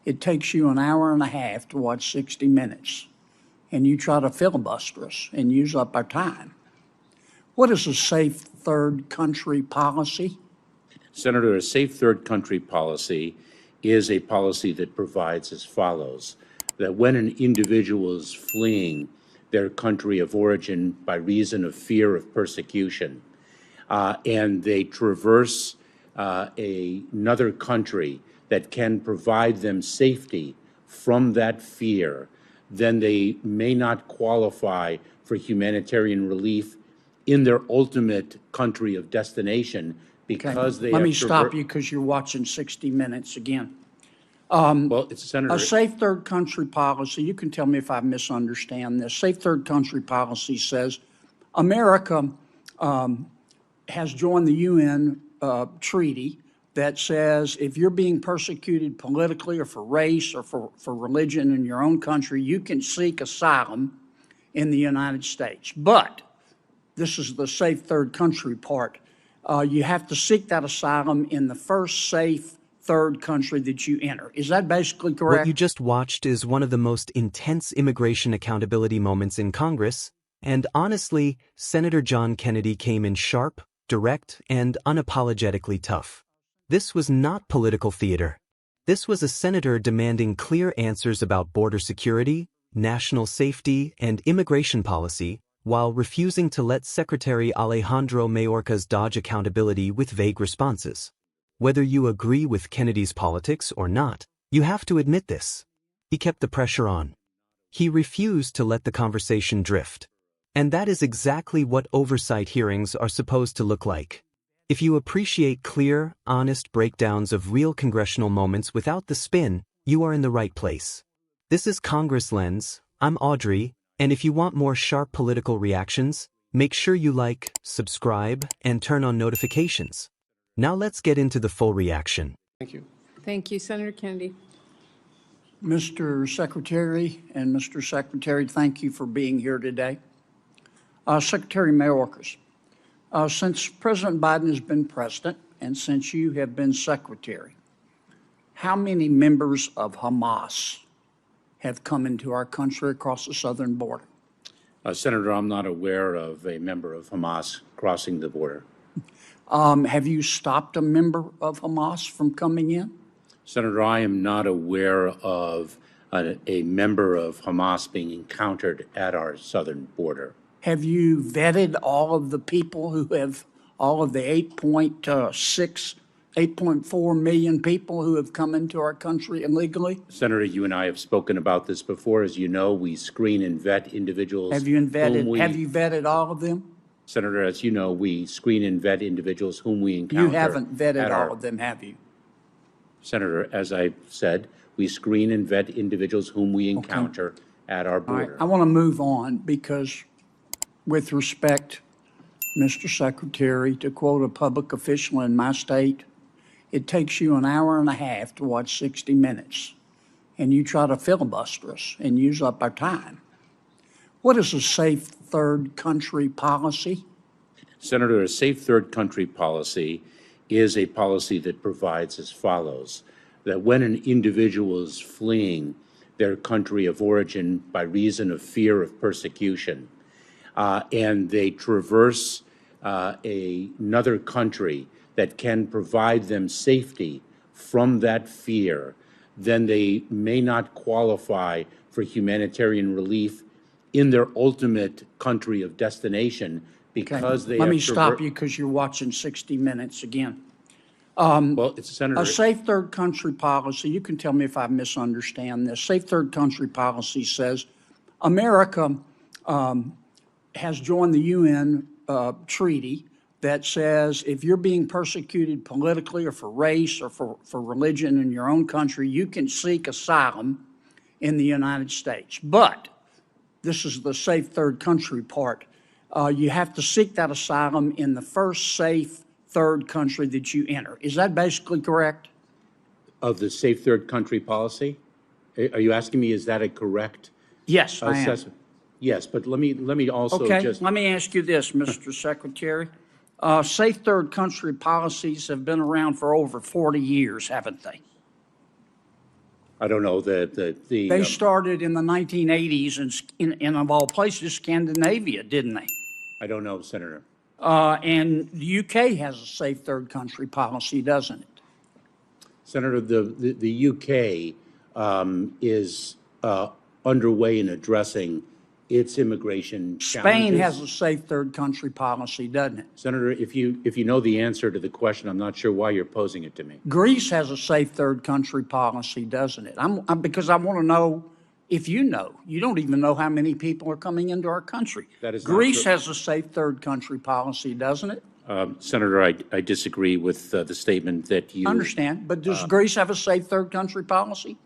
It takes you an hour and a half to watch 60 Minutes, and you try to filibuster us and use up our time. What is a safe third country policy? Senator, a safe third country policy is a policy that provides as follows: that when an individual is fleeing their country of origin by reason of fear of persecution, and they traverse another country that can provide them safety from that fear, then they may not qualify for humanitarian relief in their ultimate country of destination because they Let have me stop you because you're watching 60 Minutes again. Well, it's Senator. A safe third country policy, you can tell me if I misunderstand this. Safe third country policy says America has joined the UN treaty that says if you're being persecuted politically or for race or for religion in your own country, you can seek asylum in the United States. But this is the safe third country part. You have to seek that asylum in the first safe third country that you enter. Is that basically correct? What you just watched is one of the most intense immigration accountability moments in Congress, and honestly, Senator John Kennedy came in sharp, direct, and unapologetically tough. This was not political theater. This was a senator demanding clear answers about border security, national safety, and immigration policy, while refusing to let Secretary Alejandro Mayorkas dodge accountability with vague responses. Whether you agree with Kennedy's politics or not, you have to admit this. He kept the pressure on. He refused to let the conversation drift. And that is exactly what oversight hearings are supposed to look like. If you appreciate clear, honest breakdowns of real congressional moments without the spin, you are in the right place. This is Congress Lens. I'm Audrey, and if you want more sharp political reactions, make sure you like, subscribe, and turn on notifications. Now let's get into the full reaction. Thank you. Thank you, Senator Kennedy. Mr. Secretary and Mr. Secretary, thank you for being here today. Secretary Mayorkas, since President Biden has been president and since you have been secretary, how many members of Hamas have come into our country across the southern border? Senator, I'm not aware of a member of Hamas crossing the border. Have you stopped a member of Hamas from coming in? Senator, I am not aware of a member of Hamas being encountered at our southern border. Have you vetted all of the people who have, all of the 8.4 million people who have come into our country illegally? Senator, you and I have spoken about this before. As you know, we screen and vet individuals. Have you vetted all of them? Senator, as you know, we screen and vet individuals whom we encounter. You haven't vetted all of them, have you? Senator, as I said, we screen and vet individuals whom we encounter at our border. All right. I want to move on because, with respect, Mr. Secretary, to quote a public official in my state, it takes you an hour and a half to watch 60 Minutes, and you try to filibuster us and use up our time. What is a safe third country policy? Senator, a safe third country policy is a policy that provides as follows: that when an individual is fleeing their country of origin by reason of fear of persecution, and they traverse another country that can provide them safety from that fear, then they may not qualify for humanitarian relief in their ultimate country of destination because they Let me stop you because you're watching 60 Minutes again. Well, it's Senator. A safe third country policy, you can tell me if I misunderstand this. Safe third country policy says America has joined the UN treaty that says if you're being persecuted politically or for race or for religion in your own country, you can seek asylum in the United States. But this is the safe third country part. You have to seek that asylum in the first safe third country that you enter. Is that basically correct? Of the safe third country policy? Are you asking me, is that a correct Yes, I am. assessment? Yes, but let me also just... Let me ask you this, Mr. Secretary. Safe third country policies have been around for over 40 years, haven't they? I don't know, They started in the 1980s in of all places, Scandinavia, didn't they? I don't know, Senator. And the UK has a safe third country policy, doesn't it? Senator, the UK is underway in addressing its immigration challenges. Spain has a safe third country policy, doesn't it? Senator, if you know the answer to the question, I'm not sure why you're posing it to me. Greece has a safe third country policy, doesn't it? Because I want to know if you know. You don't even know how many people are coming into our country. That is not Greece true. has a safe third country policy, doesn't it? Senator, I disagree with the statement that you... I understand, but does Greece have a safe third country policy?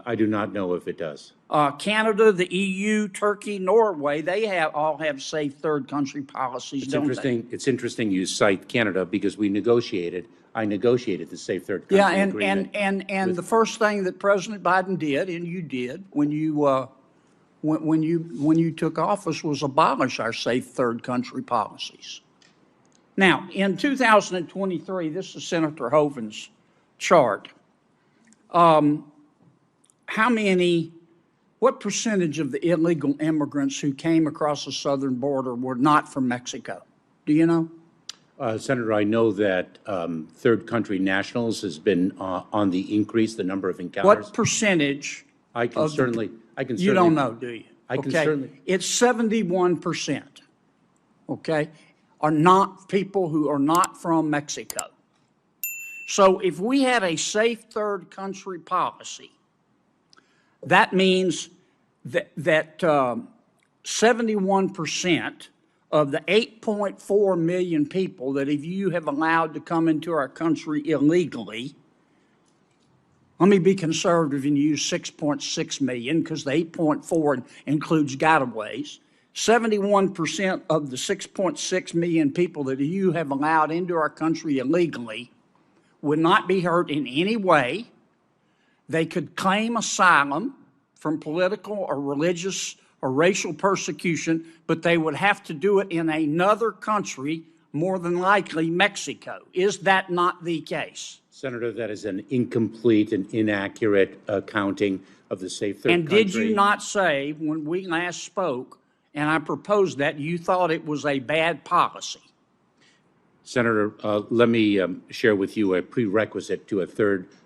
I do not know if it does. Canada, the EU, Turkey, Norway, they all have safe third country policies, don't they? It's interesting you cite Canada because I negotiated the safe third country agreement. And the first thing that President Biden did, and you did when you took office, was abolish our safe third country policies. Now, in 2023, this is Senator Hovind's chart. What percentage of the illegal immigrants who came across the southern border were not from Mexico? Do you know? Senator, I know that third country nationals has been on the increase, the number of encounters. What percentage? I can certainly. You don't know, do you? I can certainly. It's 71%, okay, are not people who are not from Mexico. So if we had a safe third country policy, that means that 71% of the 8.4 million people that if you have allowed to come into our country illegally, let me be conservative and use 6.6 million because the 8.4 includes gotaways. 71% of the 6.6 million people that you have allowed into our country illegally would not be hurt in any way. They could claim asylum from political or religious or racial persecution, but they would have to do it in another country, more than likely Mexico. Is that not the case? Senator, that is an incomplete and inaccurate accounting of the safe third country. And did you not say when we last spoke, and I proposed that, you thought it was a bad policy? Senator, let me share with you a prerequisite to a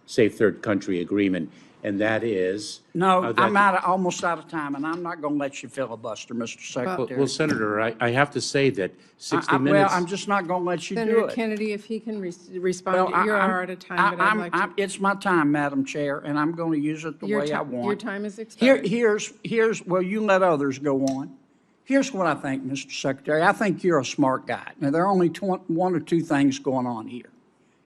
safe third country agreement, and that is... No, I'm almost out of time, and I'm not going to let you filibuster, Mr. Secretary. Well, Senator, I have to say that 60 minutes... Well, I'm just not going to let you do it. Senator Kennedy, if he can respond, you're out of time, but I'd like to... It's my time, Madam Chair, and I'm going to use it the way I want. Your time is expired. Well, you let others go on. Here's what I think, Mr. Secretary. I think you're a smart guy. Now, there are only one or two things going on here.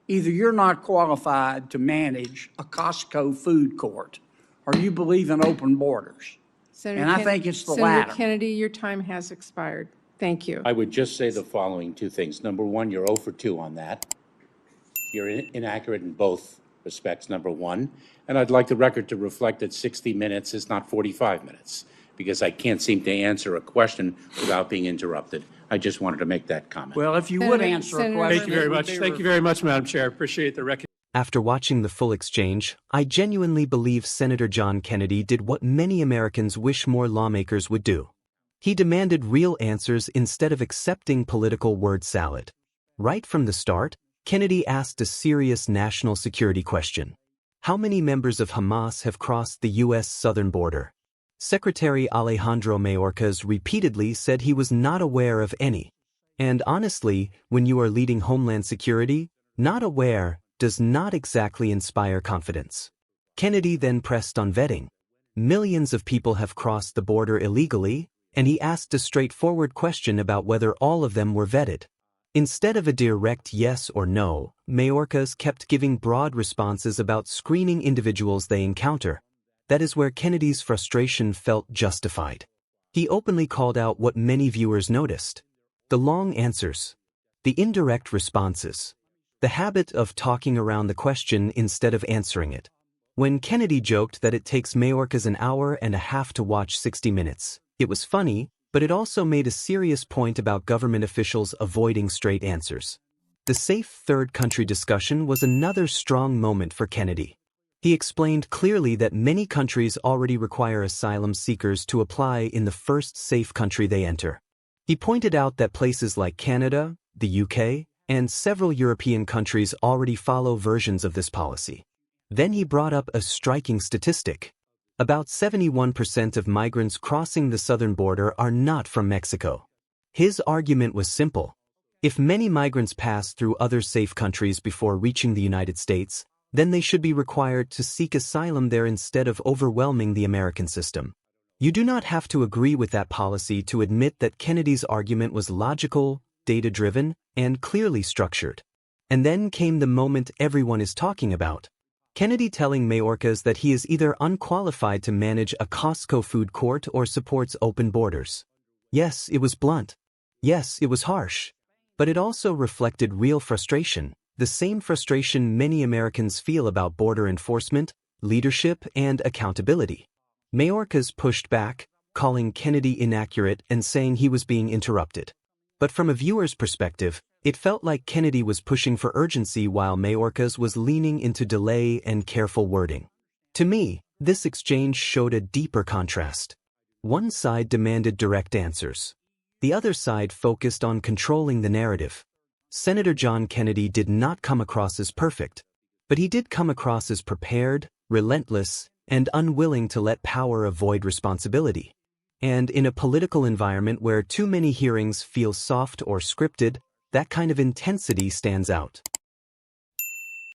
Either you're not qualified to manage a Costco food court, or you believe in open borders. I think it's the latter. Senator Kennedy, your time has expired. Thank you. I would just say the following two things. Number one, you're 0 for 2 on that. You're inaccurate in both respects, number one. And I'd like the record to reflect that 60 minutes is not 45 minutes, because I can't seem to answer a question without being interrupted. I just wanted to make that comment. Well, if you would answer a question. Thank you very much. Thank you very much, Madam Chair. Appreciate the recognition. After watching the full exchange, I genuinely believe Senator John Kennedy did what many Americans wish more lawmakers would do. He demanded real answers instead of accepting political word salad. Right from the start, Kennedy asked a serious national security question. How many members of Hamas have crossed the U.S. southern border? Secretary Alejandro Mayorkas repeatedly said he was not aware of any. And honestly, when you are leading Homeland Security, not aware does not exactly inspire confidence. Kennedy then pressed on vetting. Millions of people have crossed the border illegally, and he asked a straightforward question about whether all of them were vetted. Instead of a direct yes or no, Mayorkas kept giving broad responses about screening individuals they encounter. That is where Kennedy's frustration felt justified. He openly called out what many viewers noticed: the long answers, the indirect responses, the habit of talking around the question instead of answering it. When Kennedy joked that it takes Mayorkas an hour and a half to watch 60 Minutes, it was funny, but it also made a serious point about government officials avoiding straight answers. The safe third country discussion was another strong moment for Kennedy. He explained clearly that many countries already require asylum seekers to apply in the first safe country they enter. He pointed out that places like Canada, the UK, and several European countries already follow versions of this policy. Then he brought up a striking statistic. About 71% of migrants crossing the southern border are not from Mexico. His argument was simple. If many migrants pass through other safe countries before reaching the United States, then they should be required to seek asylum there instead of overwhelming the American system. You do not have to agree with that policy to admit that Kennedy's argument was logical, data-driven, and clearly structured. And then came the moment everyone is talking about. Kennedy telling Mayorkas that he is either unqualified to manage a Costco food court or supports open borders. Yes, it was blunt. Yes, it was harsh. But it also reflected real frustration, the same frustration many Americans feel about border enforcement, leadership, and accountability. Mayorkas pushed back, calling Kennedy inaccurate and saying he was being interrupted. But from a viewer's perspective, it felt like Kennedy was pushing for urgency while Mayorkas was leaning into delay and careful wording. To me, this exchange showed a deeper contrast. One side demanded direct answers. The other side focused on controlling the narrative. Senator John Kennedy did not come across as perfect, but he did come across as prepared, relentless, and unwilling to let power avoid responsibility. And in a political environment where too many hearings feel soft or scripted, that kind of intensity stands out.